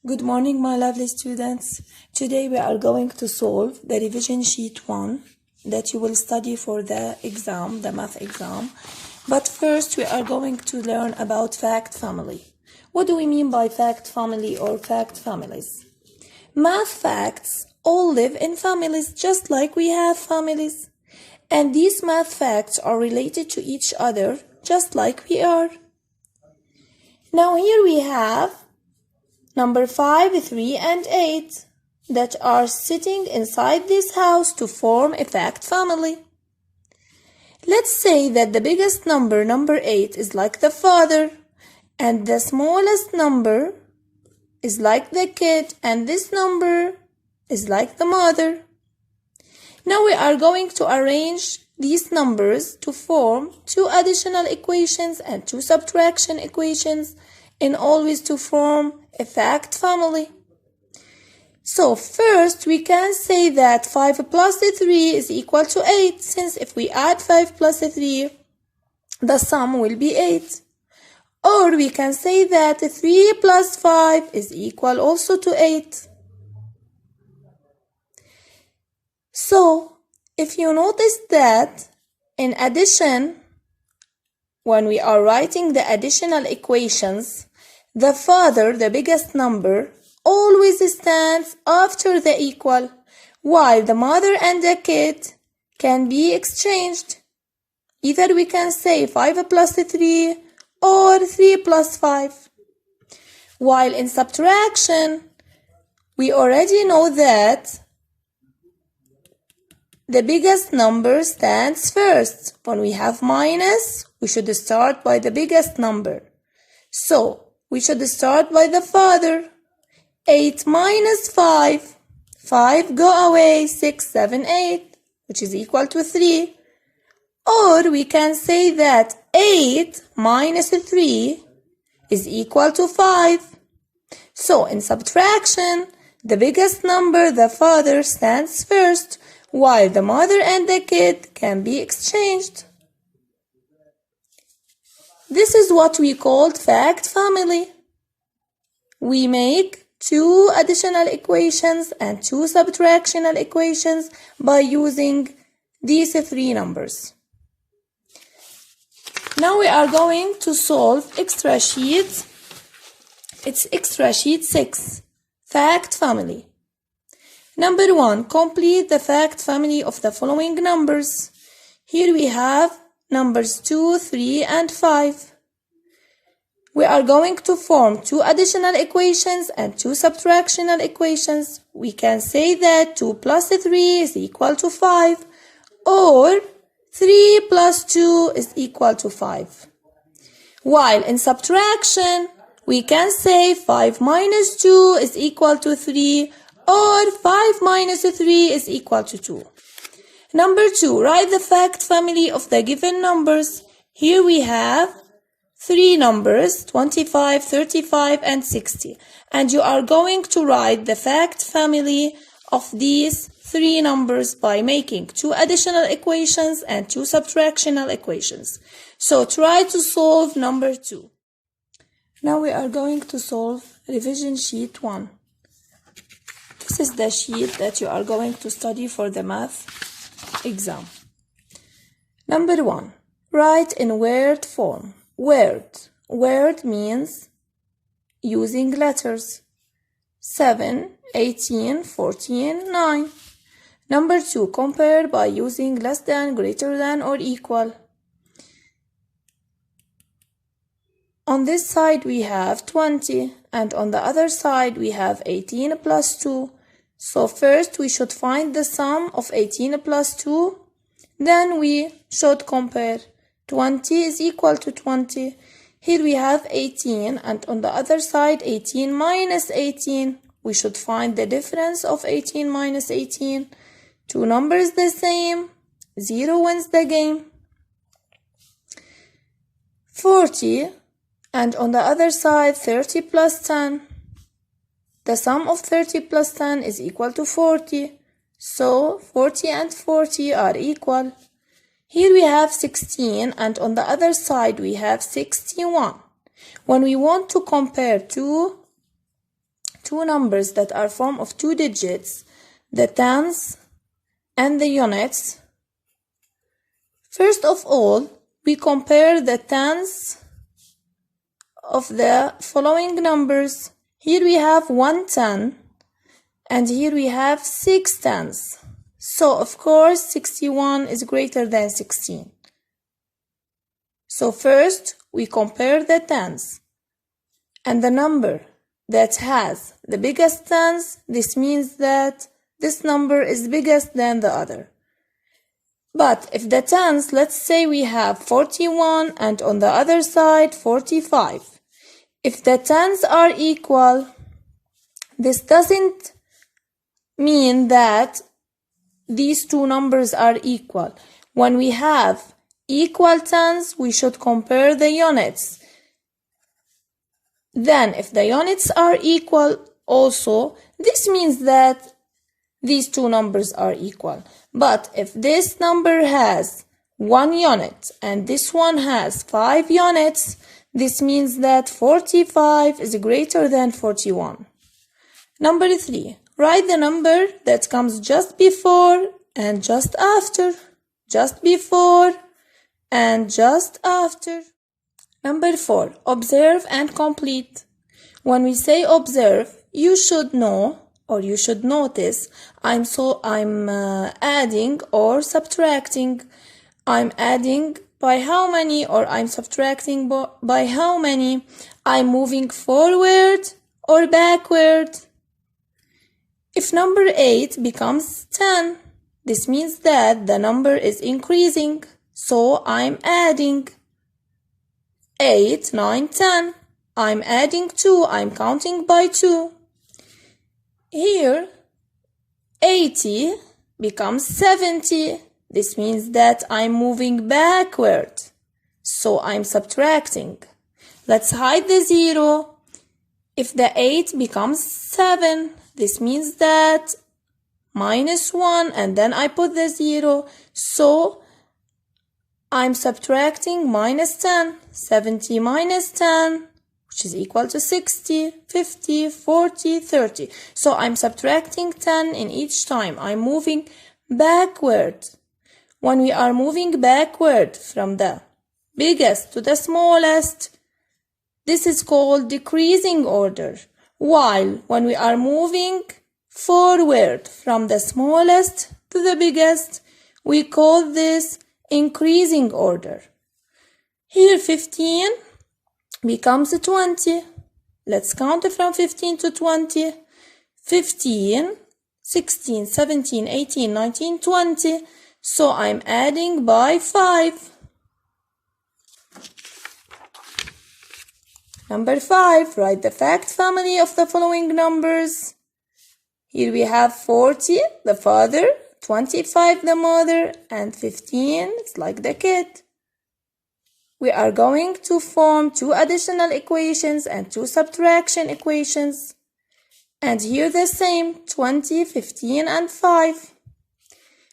Good morning, my lovely students. Today we are going to solve the revision sheet 1 that you will study for the exam, the math exam. But first we are going to learn about fact family. What do we mean by fact family or fact families? Math facts all live in families just like we have families. And these math facts are related to each other just like we are. Now here we have number 5, 3, and 8 that are sitting inside this house to form a fact family. Let's say that the biggest number, number 8, is like the father, and the smallest number is like the kid, and this number is like the mother. Now we are going to arrange these numbers to form 2 additional equations and 2 subtraction equations, and always to form a fact family. So first we can say that 5 plus 3 is equal to 8, since if we add 5 plus 3, the sum will be 8. Or we can say that 3 plus 5 is equal also to 8. So if you notice that in addition, when we are writing the additional equations, the father, the biggest number, always stands after the equal, while the mother and the kid can be exchanged. Either we can say 5 plus 3 or 3 plus 5. While in subtraction, we already know that the biggest number stands first. When we have minus, we should start by the biggest number. So we should start by the father. 8 minus 5. 5 go away. 6, 7, 8, which is equal to 3. Or we can say that 8 minus 3 is equal to 5. So in subtraction, the biggest number, the father, stands first, while the mother and the kid can be exchanged. This is what we called fact family. We make 2 additional equations and 2 subtractional equations by using these 3 numbers. Now we are going to solve extra sheet. It's extra sheet 6, fact family. Number 1, complete the fact family of the following numbers. Here we have numbers 2, 3, and 5. We are going to form 2 additional equations and 2 subtractional equations. We can say that 2 plus 3 is equal to 5, or 3 plus 2 is equal to 5. While in subtraction, we can say 5 minus 2 is equal to 3, or 5 minus 3 is equal to 2. Number 2, write the fact family of the given numbers. Here we have 3 numbers, 25, 35, and 60. And you are going to write the fact family of these 3 numbers by making 2 additional equations and 2 subtractional equations. So try to solve number 2. Now we are going to solve revision sheet 1. This is the sheet that you are going to study for the math exam. Number 1, write in word form. Word means using letters. 7, 18, 14, 9. Number 2, compare by using less than, greater than, or equal. On this side we have 20, and on the other side we have 18 plus 2. So first we should find the sum of 18 plus 2, then we should compare. 20 is equal to 20. Here we have 18, and on the other side 18 minus 18. We should find the difference of 18 minus 18. 2 numbers the same, 0 wins the game. 40, and on the other side 30 plus 10. The sum of 30 plus 10 is equal to 40. So 40 and 40 are equal. Here we have 16, and on the other side we have 61. When we want to compare two two numbers that are form of two digits, the tens and the units, first of all, we compare the tens of the following numbers. Here we have 1 10 and here we have 6 tens. So of course 61 is greater than 16. So first we compare the tens, and the number that has the biggest tens, this means that this number is biggest than the other. But if the tens, let's say we have 41 and on the other side 45. If the tens are equal, this doesn't mean that these two numbers are equal. When we have equal tens, we should compare the units. Then if the units are equal also, this means that these two numbers are equal. But if this number has 1 unit and this one has 5 units, this means that 45 is greater than 41. Number 3. Write the number that comes just before and just after. Just before and just after. Number 4. Observe and complete. When we say observe, you should know or you should notice I'm adding or subtracting. I'm adding by how many or I'm subtracting by how many. I'm moving forward or backward. If number 8 becomes 10, this means that the number is increasing. So I'm adding 8, 9, 10. I'm adding 2. I'm counting by 2. Here, 80 becomes 70. This means that I'm moving backward. So I'm subtracting. Let's hide the 0. If the 8 becomes 7, this means that minus 1 and then I put the 0. So I'm subtracting minus 10. 70 minus 10, which is equal to 60, 50, 40, 30. So I'm subtracting 10 in each time. I'm moving backward. When we are moving backward from the biggest to the smallest, this is called decreasing order. While when we are moving forward from the smallest to the biggest, we call this increasing order. Here 15 becomes 20. Let's count from 15 to 20. 15, 16, 17, 18, 19, 20. So I'm adding by 5. Number 5, write the fact family of the following numbers. Here we have 40, the father, 25, the mother, and 15, it's like the kid. We are going to form 2 additional equations and 2 subtraction equations. And here the same, 20, 15, and 5.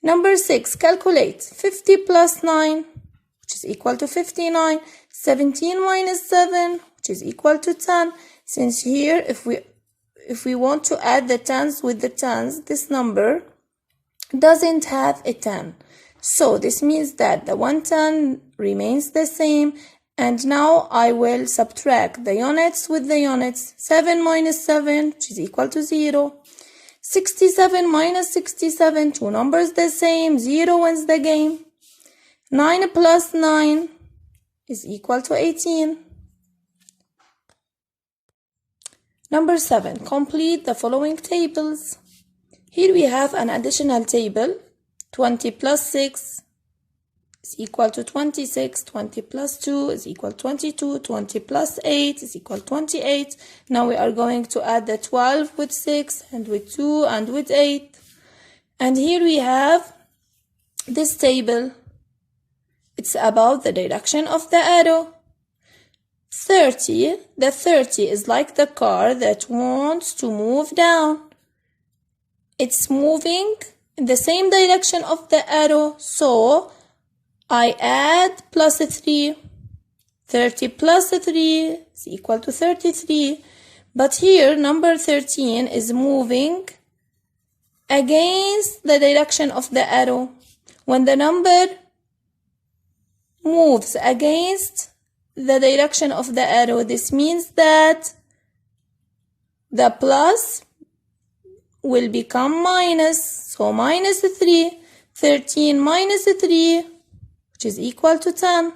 Number 6, calculate 50 plus 9, which is equal to 59, 17 minus 7, which is equal to 10. Since here, if we want to add the tens with the tens, this number doesn't have a 10. So this means that the 110 remains the same. And now I will subtract the units with the units. 7 minus 7, which is equal to 0. 67 minus 67, 2 numbers the same, 0 wins the game. 9 plus 9 is equal to 18. Number 7, complete the following tables. Here we have an additional table. 20 plus 6 is equal to 26. 20 plus 2 is equal to 22. 20 plus 8 is equal to 28. Now we are going to add the 12 with 6 and with 2 and with 8. And here we have this table. It's about the direction of the arrow. 30, the 30 is like the car that wants to move down. It's moving in the same direction of the arrow, so I add plus 3. 30 plus 3 is equal to 33. But here, number 13 is moving against the direction of the arrow. When the number moves against the direction of the arrow, this means that the plus will become minus. So minus 3. 13 minus 3, which is equal to 10.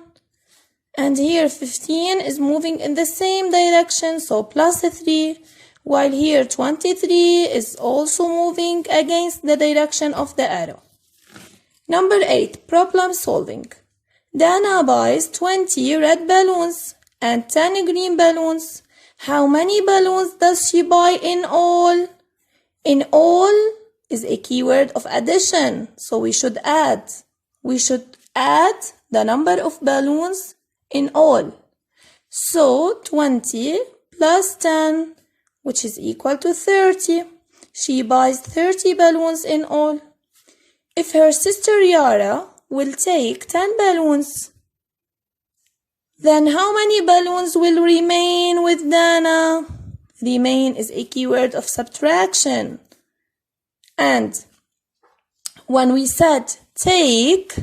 And here 15 is moving in the same direction, so plus 3. While here 23 is also moving against the direction of the arrow. Number 8, problem solving. Dana buys 20 red balloons and 10 green balloons. How many balloons does she buy in all? In all is a keyword of addition, so we should add. We should add the number of balloons in all. So 20 plus 10, which is equal to 30. She buys 30 balloons in all. If her sister Yara will take 10 balloons, then how many balloons will remain with Dana? Remain is a keyword of subtraction. And when we said take,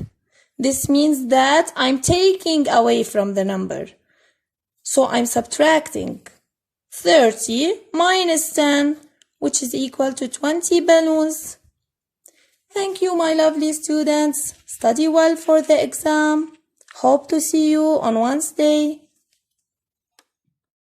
this means that I'm taking away from the number. So I'm subtracting 30 minus 10, which is equal to 20 balloons. Thank you, my lovely students. Study well for the exam. Hope to see you on Wednesday.